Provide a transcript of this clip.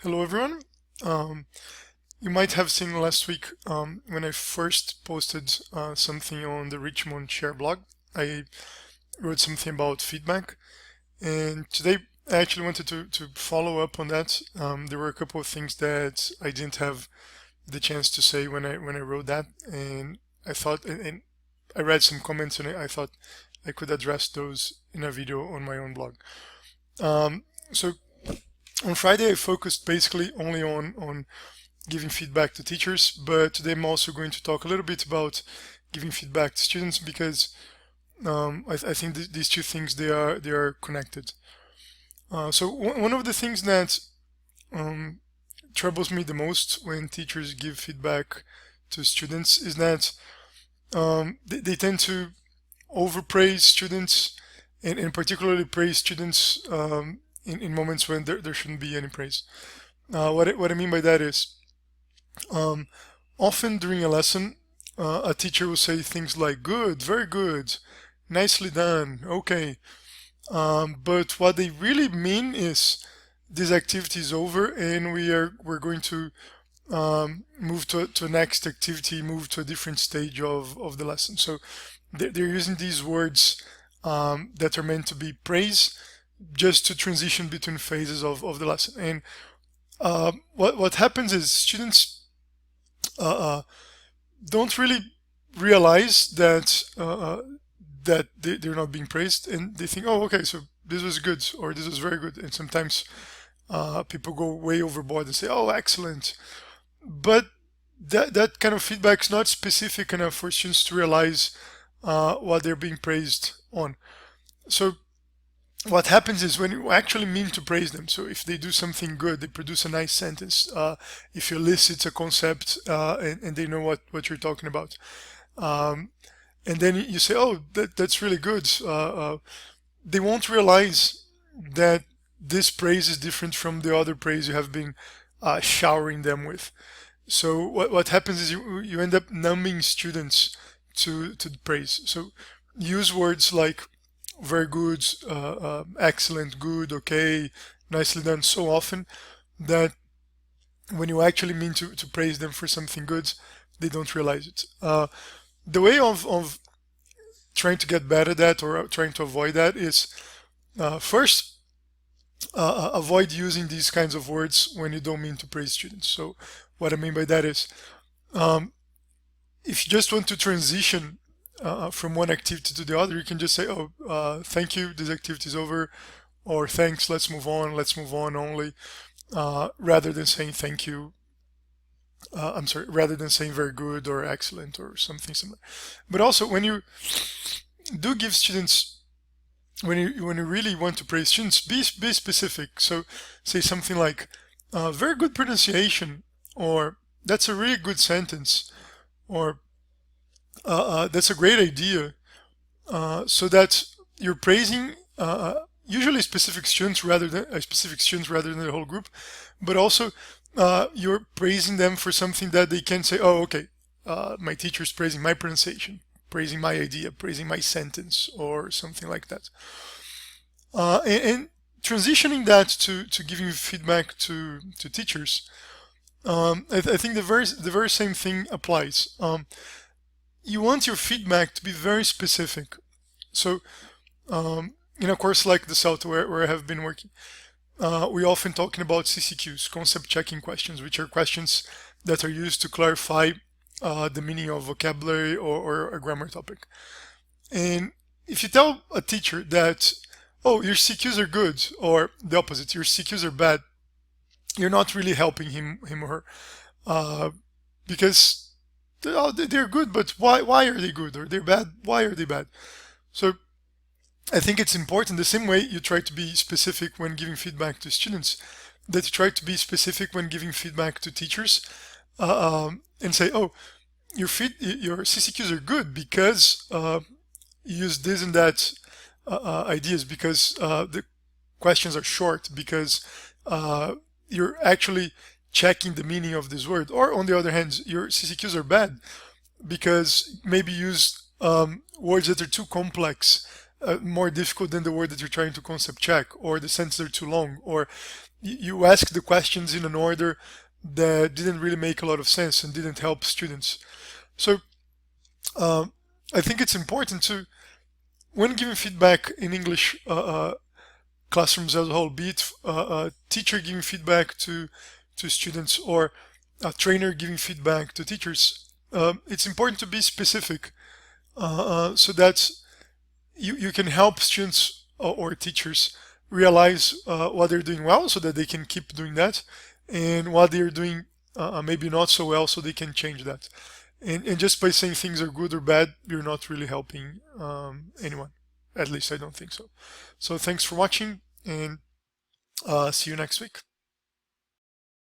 Hello, everyone. Um, you might have seen last week when I first posted something on the Richmond Share blog. I wrote something about feedback, and today I actually wanted to follow up on that. There were a couple of things that I didn't have the chance to say when I wrote that, and I thought, and I read some comments, and I thought I could address those in a video on my own blog. So on Friday, I focused basically only on giving feedback to teachers, but today I'm also going to talk a little bit about giving feedback to students because I think these two things they are connected. So one of the things that um, troubles me the most when teachers give feedback to students is that they tend to overpraise students and particularly praise students in moments when there shouldn't be any praise. What I mean by that is um, often during a lesson, a teacher will say things like "good," "very good," "nicely done," "okay." But what they really mean is this activity is over, and we're going to move to a next activity, move to a different stage of the lesson. So they're using these words that are meant to be praise, just to transition between phases of the lesson. And what happens is students uh, don't really realize that they're not being praised, and they think, oh, okay, so this was good or this was very good. And sometimes people go way overboard and say, oh, excellent. But that kind of feedback is not specific enough for students to realize what they're being praised on. So what happens is when you actually mean to praise them, so if they do something good, they produce a nice sentence, if you elicit a concept and they know what you're talking about, um, and then you say, oh, that's really good, they won't realize that this praise is different from the other praise you have been showering them with. So what happens is you end up numbing students to praise. So use words like very good, excellent, good, okay, nicely done so often that when you actually mean to praise them for something good, they don't realize it. The way of trying to get better at that or trying to avoid that is first avoid using these kinds of words when you don't mean to praise students. So what I mean by that is um, if you just want to transition from one activity to the other, you can just say, "Oh, thank you, this activity is over," or "Thanks, let's move on only," rather than saying "thank you." I'm sorry, rather than saying "very good" or "excellent" or something similar. But also, when you do give students, when you really want to praise students, be specific. So, say something like "very good pronunciation," or "that's a really good sentence," or "that's a great idea." So that you're praising usually specific students rather than the whole group, but also you're praising them for something that they can say, oh, okay, my teacher's praising my pronunciation, praising my idea, praising my sentence, or something like that. And transitioning that to giving feedback to teachers, I think the very same thing applies. You want your feedback to be very specific. So in a course like the South where I have been working, we often talking about CCQs, concept checking questions, which are questions that are used to clarify the meaning of vocabulary or a grammar topic. And if you tell a teacher that, oh, your CQs are good, or the opposite, your CQs are bad, you're not really helping him or her, uh, because they're good, but why are they good? Or they're bad, why are they bad? So I think it's important, the same way you try to be specific when giving feedback to students, that you try to be specific when giving feedback to teachers, and say, oh, your CCQs are good because you use this and that ideas, because the questions are short, because you're actually checking the meaning of this word. Or on the other hand, your CCQs are bad because maybe use words that are too complex more difficult than the word that you're trying to concept check, or the sentences are too long, or you ask the questions in an order that didn't really make a lot of sense and didn't help students. So um, I think it's important to, when giving feedback in English classrooms as a whole, be it a teacher giving feedback to students or a trainer giving feedback to teachers, it's important to be specific so that you can help students or teachers realize what they're doing well so that they can keep doing that, and what they're doing maybe not so well so they can change that. And just by saying things are good or bad, you're not really helping anyone. At least I don't think so. So thanks for watching, and see you next week.